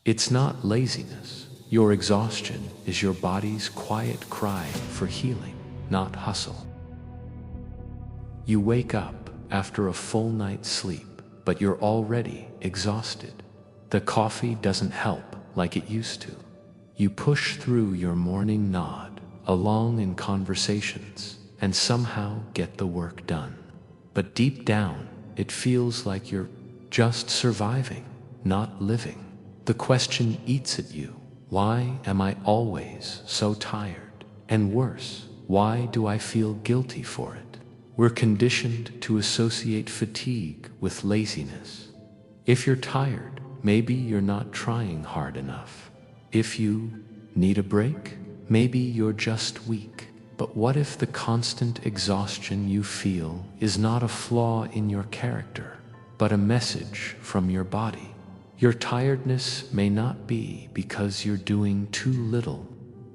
It's not laziness. Your exhaustion is your body's quiet cry for healing, not hustle. You wake up after a full night's sleep, but you're already exhausted. The coffee doesn't help like it used to. You push through your morning nod, along in conversations, and somehow get the work done. But deep down, it feels like you're just surviving, not living. The question eats at you. Why am I always so tired? And worse, why do I feel guilty for it? We're conditioned to associate fatigue with laziness. If you're tired, maybe you're not trying hard enough. If you need a break, maybe you're just weak. But what if the constant exhaustion you feel is not a flaw in your character, but a message from your body? Your tiredness may not be because you're doing too little.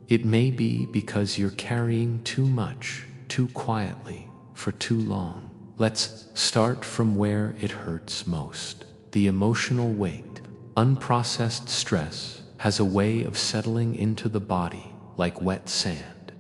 It may be because you're carrying too much, too quietly, for too long. Let's start from where it hurts most. The emotional weight. Unprocessed stress has a way of settling into the body like wet sand.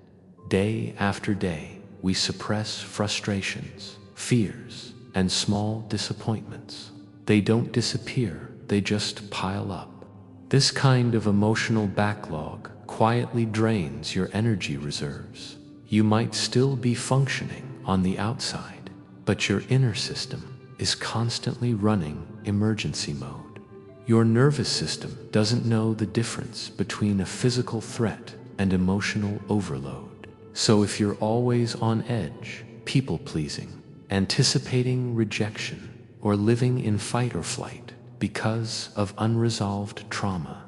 Day after day, we suppress frustrations, fears, and small disappointments. They don't disappear, they just pile up. This kind of emotional backlog quietly drains your energy reserves. You might still be functioning on the outside, but your inner system is constantly running emergency mode. Your nervous system doesn't know the difference between a physical threat and emotional overload. So if you're always on edge, people-pleasing, anticipating rejection, or living in fight or flight because of unresolved trauma,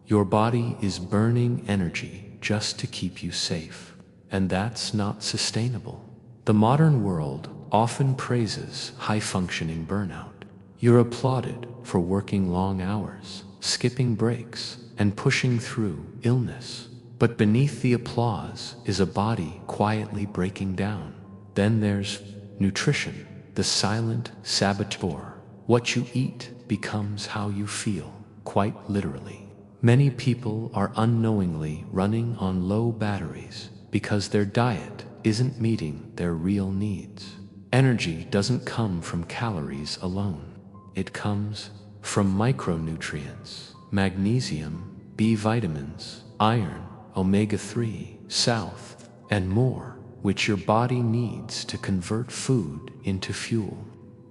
your body is burning energy just to keep you safe, and that's not sustainable. The modern world often praises high-functioning burnout. You're applauded for working long hours, skipping breaks, and pushing through illness. But beneath the applause is a body quietly breaking down. Then there's nutrition, the silent saboteur. What you eat becomes how you feel, quite literally. Many people are unknowingly running on low batteries because their diet isn't meeting their real needs. Energy doesn't come from calories alone. It comes from micronutrients, magnesium, B vitamins, iron, omega-3, south, and more, which your body needs to convert food into fuel.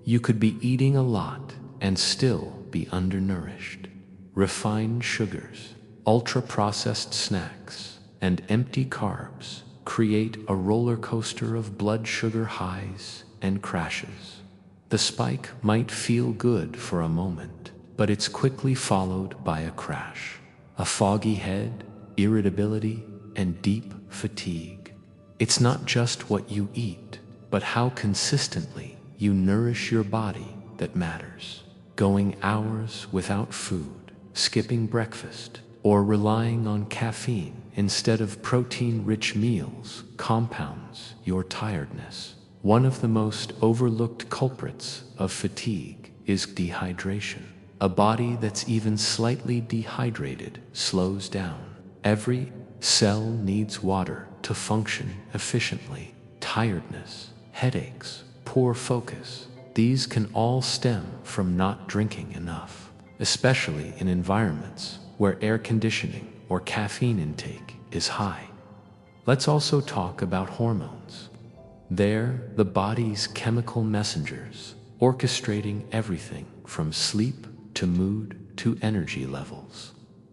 You could be eating a lot and still be undernourished. Refined sugars, ultra-processed snacks, and empty carbs create a roller coaster of blood sugar highs and crashes. The spike might feel good for a moment, but it's quickly followed by a crash. A foggy head, irritability, and deep fatigue. It's not just what you eat, but how consistently you nourish your body that matters. Going hours without food, skipping breakfast, or relying on caffeine instead of protein-rich meals compounds your tiredness. One of the most overlooked culprits of fatigue is dehydration. A body that's even slightly dehydrated slows down. Every cell needs water to function efficiently. Tiredness, headaches, poor focus, these can all stem from not drinking enough, especially in environments where air conditioning or caffeine intake is high. Let's also talk about hormones. They're the body's chemical messengers, orchestrating everything from sleep to mood to energy levels.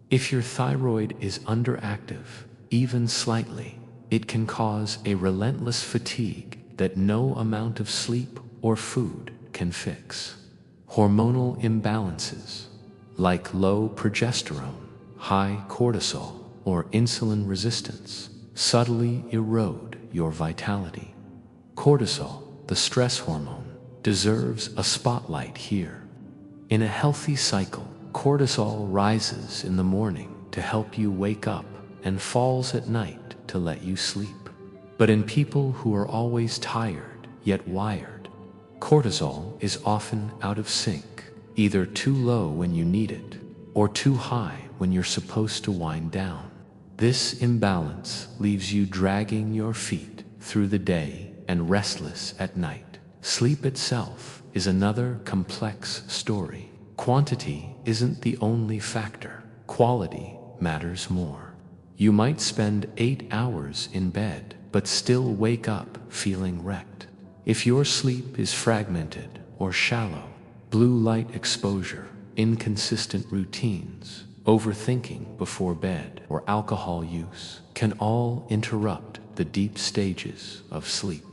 If your thyroid is underactive, even slightly, it can cause a relentless fatigue that no amount of sleep or food can fix. Hormonal imbalances, like low progesterone, high cortisol, or insulin resistance, subtly erode your vitality. Cortisol, the stress hormone, deserves a spotlight here. In a healthy cycle, cortisol rises in the morning to help you wake up and falls at night to let you sleep. But in people who are always tired yet wired, cortisol is often out of sync, either too low when you need it, or too high when you're supposed to wind down. This imbalance leaves you dragging your feet through the day and restless at night. Sleep itself is another complex story. Quantity isn't the only factor. Quality matters more. You might spend 8 hours in bed, but still wake up feeling wrecked. If your sleep is fragmented or shallow, blue light exposure, inconsistent routines, overthinking before bed, or alcohol use can all interrupt the deep stages of sleep.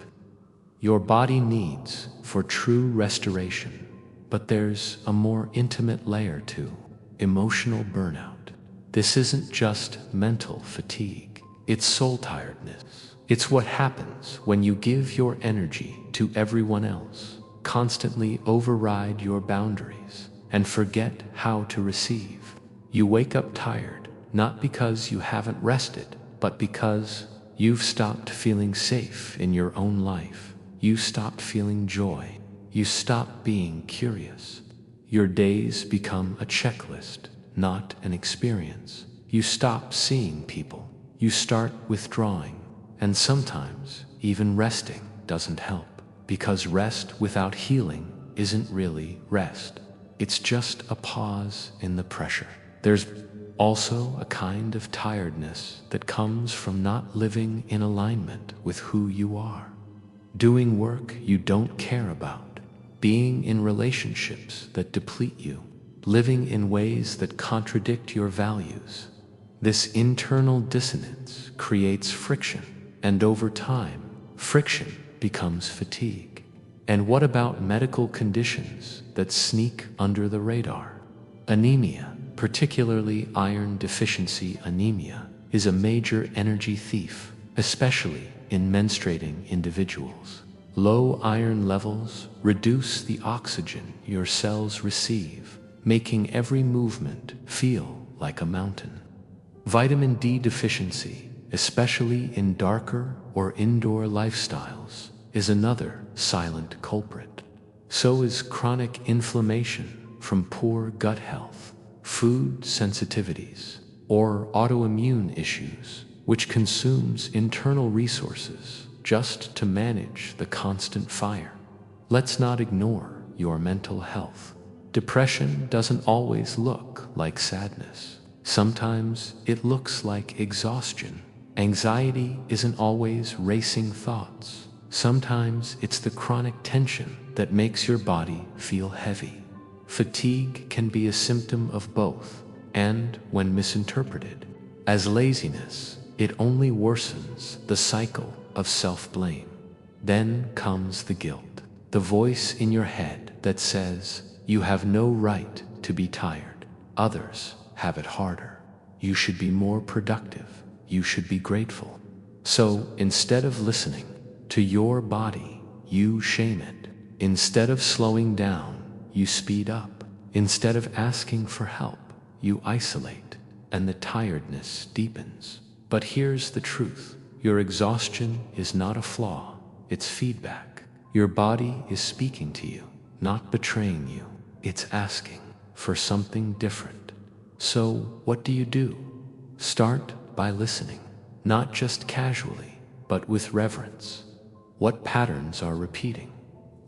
Your body needs for true restoration, but there's a more intimate layer too: emotional burnout. This isn't just mental fatigue, it's soul tiredness. It's what happens when you give your energy to everyone else, constantly override your boundaries, and forget how to receive. You wake up tired, not because you haven't rested, but because you've stopped feeling safe in your own life. You stopped feeling joy. You stopped being curious. Your days become a checklist, not an experience. You stop seeing people. You start withdrawing. And sometimes even resting doesn't help, because rest without healing isn't really rest. It's just a pause in the pressure. There's also a kind of tiredness that comes from not living in alignment with who you are. Doing work you don't care about, being in relationships that deplete you, living in ways that contradict your values. This internal dissonance creates friction, and over time, friction becomes fatigue. And what about medical conditions that sneak under the radar? Anemia, particularly iron deficiency anemia, is a major energy thief, especially in menstruating individuals. Low iron levels reduce the oxygen your cells receive, making every movement feel like a mountain. Vitamin D deficiency, especially in darker or indoor lifestyles, is another silent culprit. So is chronic inflammation from poor gut health, food sensitivities, or autoimmune issues, which consumes internal resources just to manage the constant fire. Let's not ignore your mental health. Depression doesn't always look like sadness. Sometimes it looks like exhaustion. Anxiety isn't always racing thoughts. Sometimes it's the chronic tension that makes your body feel heavy. Fatigue can be a symptom of both, and when misinterpreted as laziness, it only worsens the cycle of self-blame. Then comes the guilt, the voice in your head that says, you have no right to be tired. Others have it harder. You should be more productive. You should be grateful. So instead of listening to your body, you shame it. Instead of slowing down, you speed up. Instead of asking for help, you isolate, and the tiredness deepens. But here's the truth. Your exhaustion is not a flaw, it's feedback. Your body is speaking to you, not betraying you. It's asking for something different. So what do? Start by listening, not just casually, but with reverence. What patterns are repeating?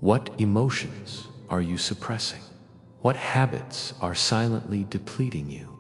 What emotions are you suppressing? What habits are silently depleting you?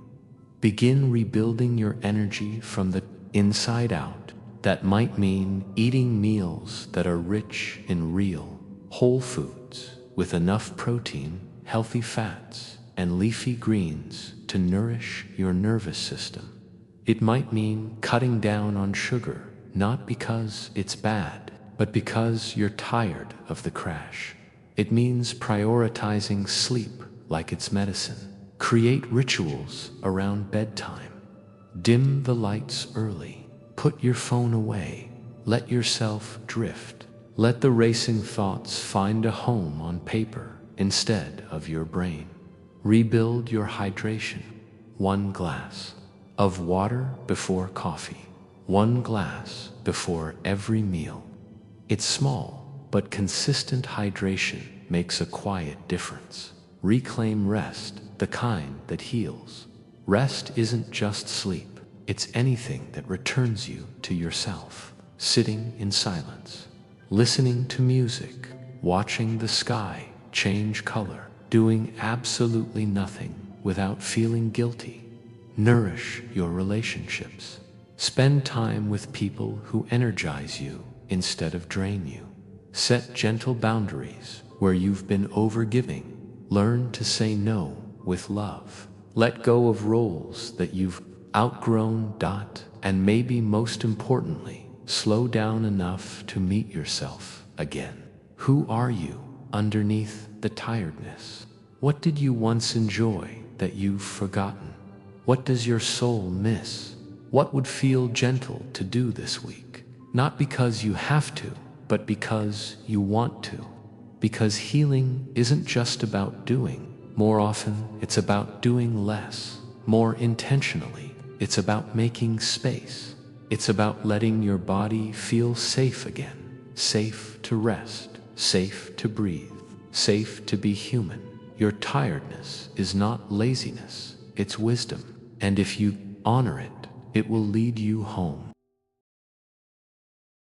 Begin rebuilding your energy from the inside out. That might mean eating meals that are rich in real, whole foods with enough protein, healthy fats, and leafy greens to nourish your nervous system. It might mean cutting down on sugar, not because it's bad, but because you're tired of the crash. It means prioritizing sleep like it's medicine. Create rituals around bedtime. Dim the lights early. Put your phone away. Let yourself drift. Let the racing thoughts find a home on paper instead of your brain. Rebuild your hydration. 1 glass of water before coffee. 1 glass before every meal. It's small, but consistent hydration makes a quiet difference. Reclaim rest, the kind that heals. Rest isn't just sleep. It's anything that returns you to yourself. Sitting in silence, listening to music, watching the sky change color, doing absolutely nothing without feeling guilty. Nourish your relationships. Spend time with people who energize you instead of drain you. Set gentle boundaries where you've been overgiving. Learn to say no with love. Let go of roles that you've outgrown. And maybe most importantly, slow down enough to meet yourself again. Who are you underneath the tiredness? What did you once enjoy that you've forgotten? What does your soul miss? What would feel gentle to do this week? Not because you have to, but because you want to. Because healing isn't just about doing. More often, it's about doing less. More intentionally, it's about making space. It's about letting your body feel safe again. Safe to rest, safe to breathe, safe to be human. Your tiredness is not laziness, it's wisdom. And if you honor it, it will lead you home.